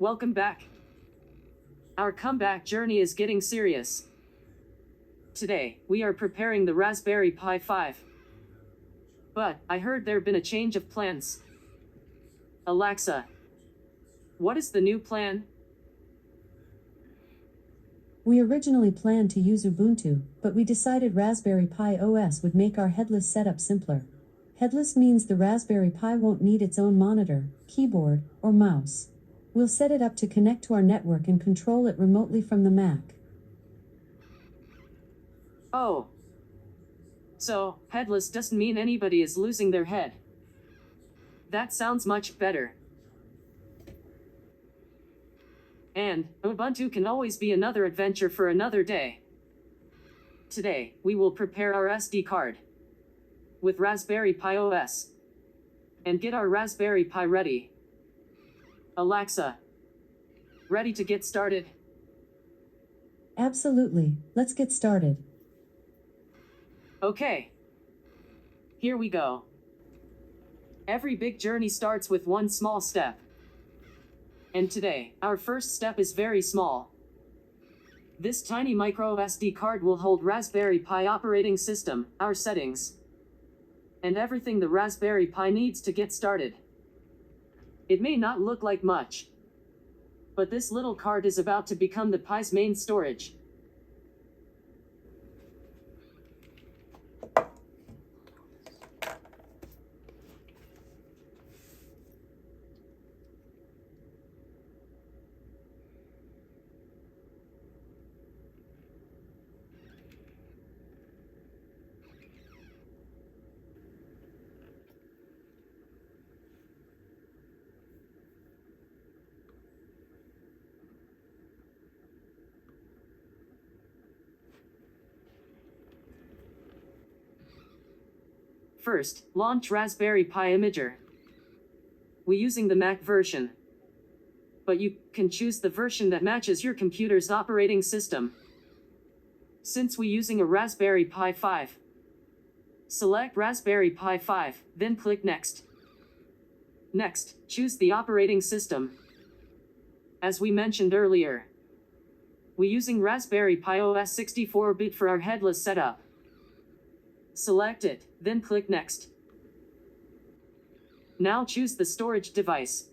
Welcome back. Our comeback journey is getting serious. Today, we are preparing the Raspberry Pi 5. But, I heard there've been a change of plans. Alexa, what is the new plan? We originally planned to use Ubuntu, but we decided Raspberry Pi OS would make our headless setup simpler. Headless means the Raspberry Pi won't need its own monitor, keyboard, or mouse. We'll set it up to connect to our network and control it remotely from the Mac. Oh. So, headless doesn't mean anybody is losing their head. That sounds much better. And, Ubuntu can always be another adventure for another day. Today, we will prepare our SD card with Raspberry Pi OS and get our Raspberry Pi ready. Alexa, ready to get started? Absolutely, let's get started. Okay. Here we go. Every big journey starts with one small step. And today, our first step is very small. This tiny microSD card will hold Raspberry Pi operating system, our settings, and everything the Raspberry Pi needs to get started. It may not look like much, but this little card is about to become the Pi's main storage. First, launch Raspberry Pi Imager. We're using the Mac version, but you can choose the version that matches your computer's operating system. Since we're using a Raspberry Pi 5, select Raspberry Pi 5, then click Next. Next, choose the operating system. As we mentioned earlier, we're using Raspberry Pi OS 64-bit for our headless setup. Select it, then click Next. Now choose the storage device.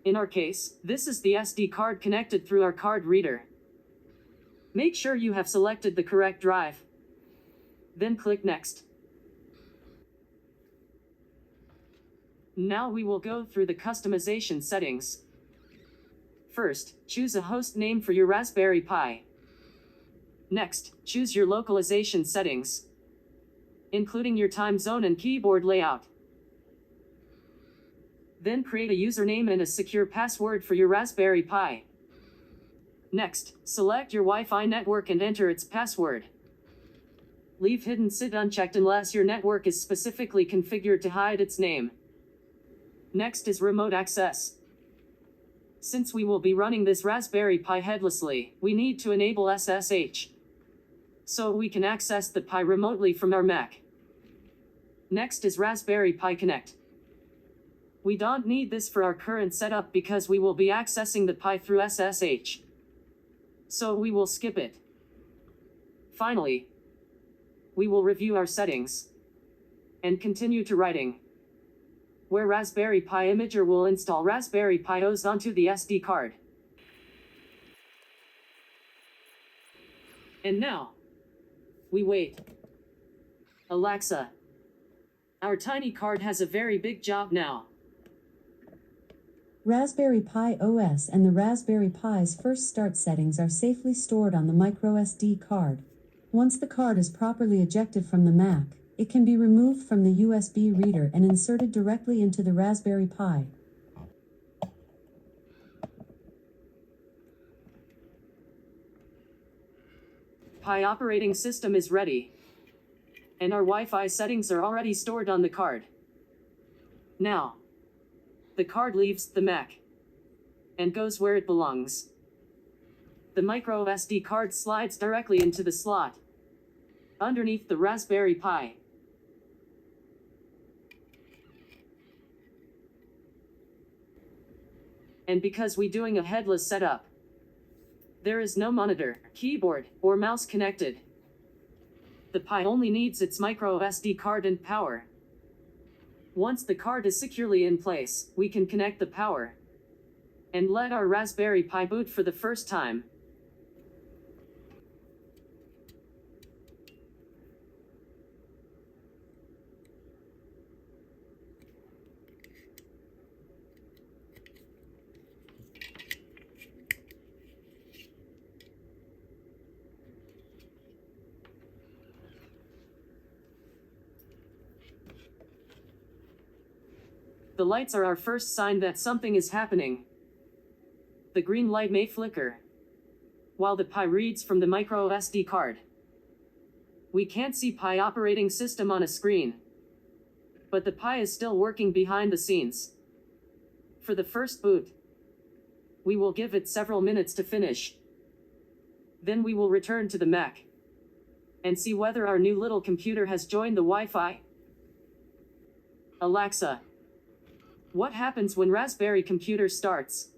In our case, this is the SD card connected through our card reader. Make sure you have selected the correct drive. Then click Next. Now we will go through the customization settings. First, choose a host name for your Raspberry Pi. Next, choose your localization settings, including your time zone and keyboard layout. Then create a username and a secure password for your Raspberry Pi. Next, select your Wi-Fi network and enter its password. Leave Hidden SID unchecked unless your network is specifically configured to hide its name. Next is remote access. Since we will be running this Raspberry Pi headlessly, we need to enable SSH, so we can access the Pi remotely from our Mac. Next is Raspberry Pi Connect. We don't need this for our current setup because we will be accessing the Pi through SSH, so we will skip it. Finally, we will review our settings and continue to writing, where Raspberry Pi Imager will install Raspberry Pi OS onto the SD card. And now, we wait. Alexa, our tiny card has a very big job now. Raspberry Pi OS and the Raspberry Pi's first start settings are safely stored on the microSD card. Once the card is properly ejected from the Mac, it can be removed from the USB reader and inserted directly into the Raspberry Pi. Pi operating system is ready, and our Wi-Fi settings are already stored on the card. Now, the card leaves the Mac and goes where it belongs. The microSD card slides directly into the slot underneath the Raspberry Pi. And because we doing a headless setup, there is no monitor, keyboard, or mouse connected. The Pi only needs its microSD card and power. Once the card is securely in place, we can connect the power and let our Raspberry Pi boot for the first time. The lights are our first sign that something is happening. The green light may flicker while the Pi reads from the microSD card. We can't see Pi operating system on a screen, but the Pi is still working behind the scenes. For the first boot, we will give it several minutes to finish. Then we will return to the Mac and see whether our new little computer has joined the Wi-Fi. Alexa, what happens when Raspberry computer starts?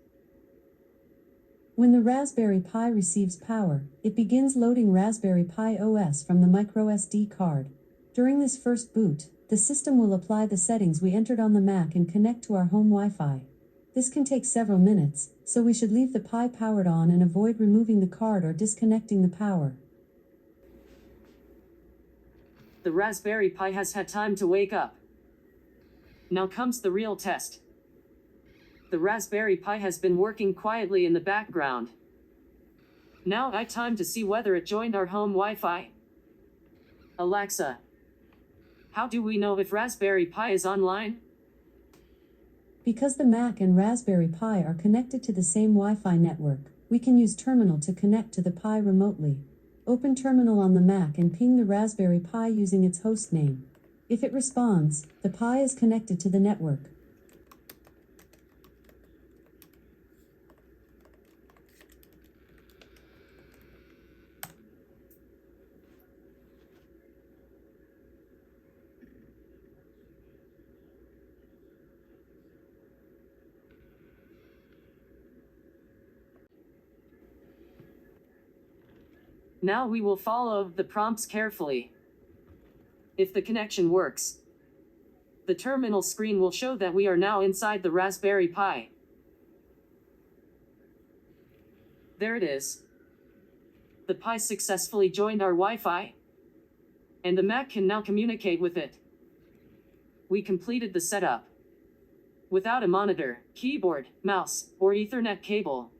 When the Raspberry Pi receives power, it begins loading Raspberry Pi OS from the microSD card. During this first boot, the system will apply the settings we entered on the Mac and connect to our home Wi-Fi. This can take several minutes, so we should leave the Pi powered on and avoid removing the card or disconnecting the power. The Raspberry Pi has had time to wake up. Now comes the real test. The Raspberry Pi has been working quietly in the background. Now time to see whether it joined our home Wi-Fi. Alexa, how do we know if Raspberry Pi is online? Because the Mac and Raspberry Pi are connected to the same Wi-Fi network, we can use Terminal to connect to the Pi remotely. Open Terminal on the Mac and ping the Raspberry Pi using its host name. If it responds, the Pi is connected to the network. Now we will follow the prompts carefully. If the connection works, the terminal screen will show that we are now inside the Raspberry Pi. There it is. The Pi successfully joined our Wi-Fi, and the Mac can now communicate with it. We completed the setup without a monitor, keyboard, mouse, or Ethernet cable.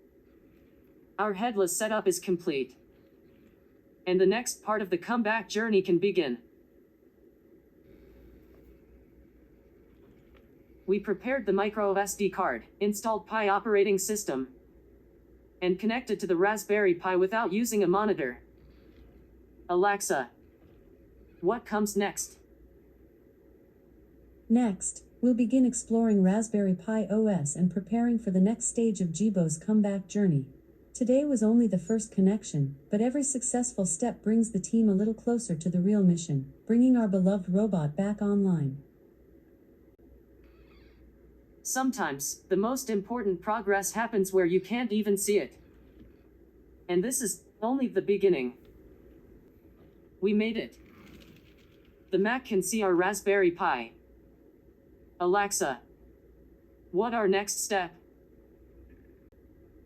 Our headless setup is complete, and the next part of the comeback journey can begin. We prepared the microSD card, installed Pi operating system, and connected to the Raspberry Pi without using a monitor. Alexa, what comes next? Next, we'll begin exploring Raspberry Pi OS and preparing for the next stage of Jibo's comeback journey. Today was only the first connection, but every successful step brings the team a little closer to the real mission, bringing our beloved robot back online. Sometimes, the most important progress happens where you can't even see it. And this is only the beginning. We made it. The Mac can see our Raspberry Pi. Alexa, what our next step?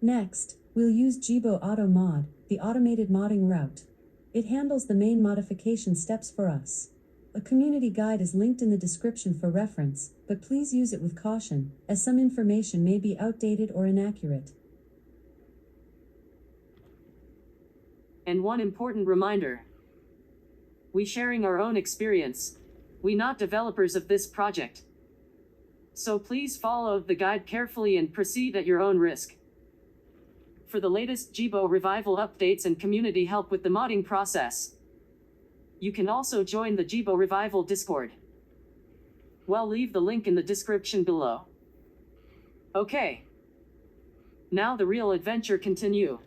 Next, we'll use Jibo Auto Mod, the automated modding route. It handles the main modification steps for us. A community guide is linked in the description for reference, but please use it with caution, as some information may be outdated or inaccurate. And one important reminder. We sharing our own experience. We not developers of this project. So please follow the guide carefully and proceed at your own risk. For the latest Jibo revival updates and community help with the modding process, you can also join the Jibo Revival Discord. Well, leave the link in the description below. Okay. Now the real adventure continue.